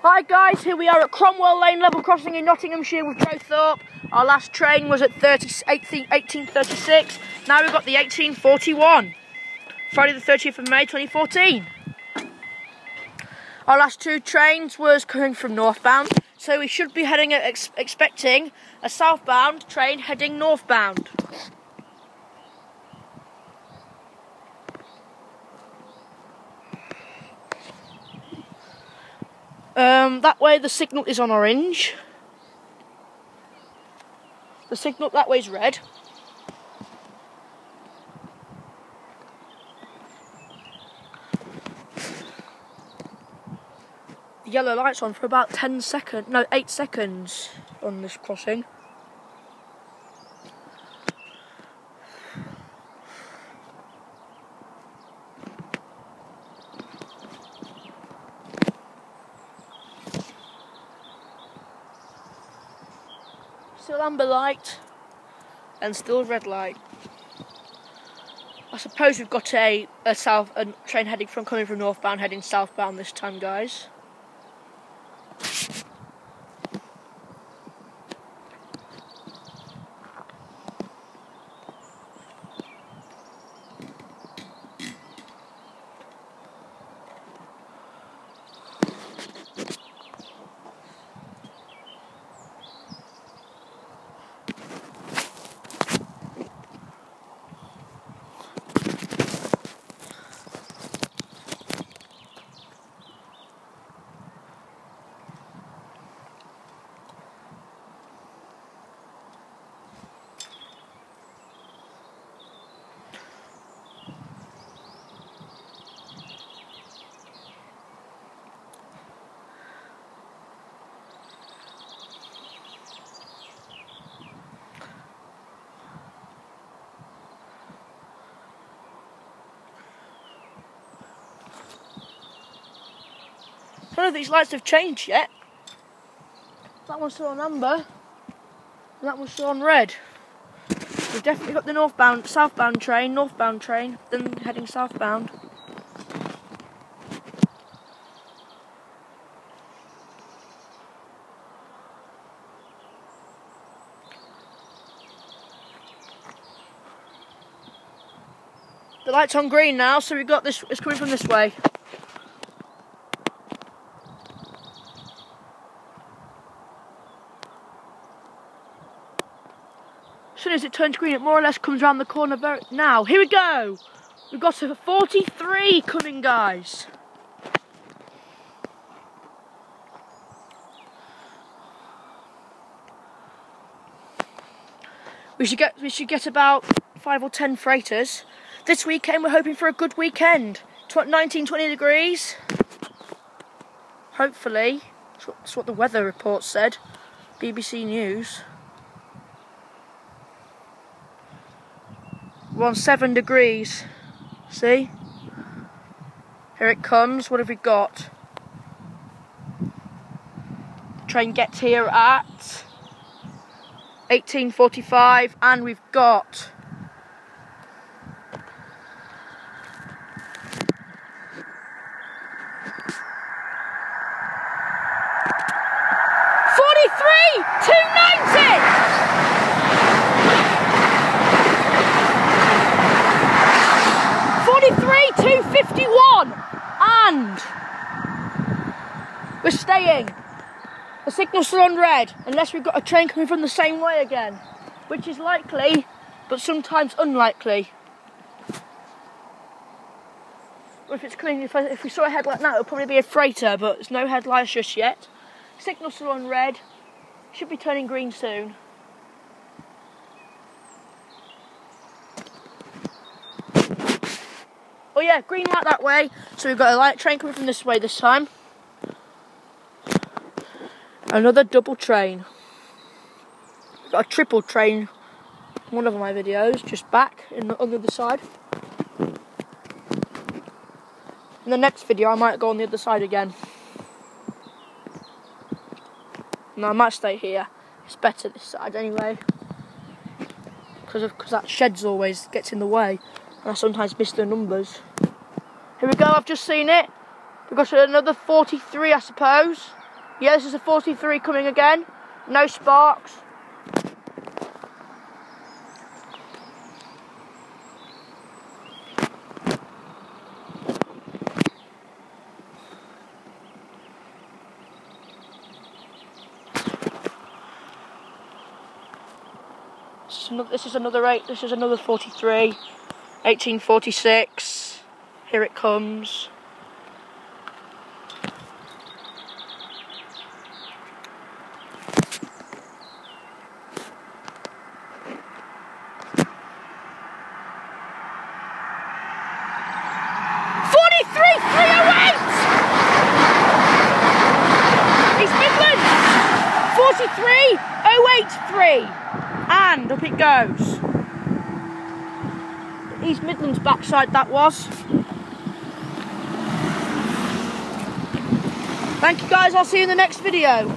Hi guys, here we are at Cromwell Lane level crossing in Nottinghamshire with Joe Thorpe. Our last train was at 1836. Now we've got the 1841. Friday the 30th of May 2014. Our last two trains was coming from northbound, so we should be heading expecting a southbound train heading northbound. That way the signal is on orange. The signal that way is red. The yellow light's on for about 8 seconds on this crossing. Still amber light and still red light. I suppose we've got a train coming from northbound heading southbound this time, guys. None of these lights have changed yet. That one's still on amber, and that one's still on red. We've definitely got the southbound train, then heading southbound. The light's on green now, so we've got this. It's coming from this way. As soon as it turns green, it more or less comes around the corner now. Here we go! We've got a 43 coming, guys. We should get about 5 or 10 freighters. This weekend we're hoping for a good weekend. 19, 20 degrees. Hopefully. That's what the weather report said. BBC News. We're on 7 degrees. See? Here it comes. What have we got? Train gets here at 18:45, and we've got 251, and we're staying. The signal's still on red, unless we've got a train coming from the same way again, which is likely, but sometimes unlikely. Or if it's coming, if we saw a headlight now, it'll probably be a freighter, but there's no headlights just yet. Signal's still on red, should be turning green soon. Oh yeah, green light that way, so we've got a light train coming from this way this time. Another double train. We've got a triple train in one of my videos, just back on the other side. In the next video I might go on the other side again. No, I might stay here. It's better this side anyway. Because that shed's always gets in the way. And I sometimes miss the numbers. Here we go, I've just seen it. We've got another 43, I suppose. Yeah, this is a 43 coming again. No sparks. This is another 43. 1846. Here it comes. East Midlands! 43083! And up it goes. East Midlands backside that was. Thank you guys, I'll see you in the next video.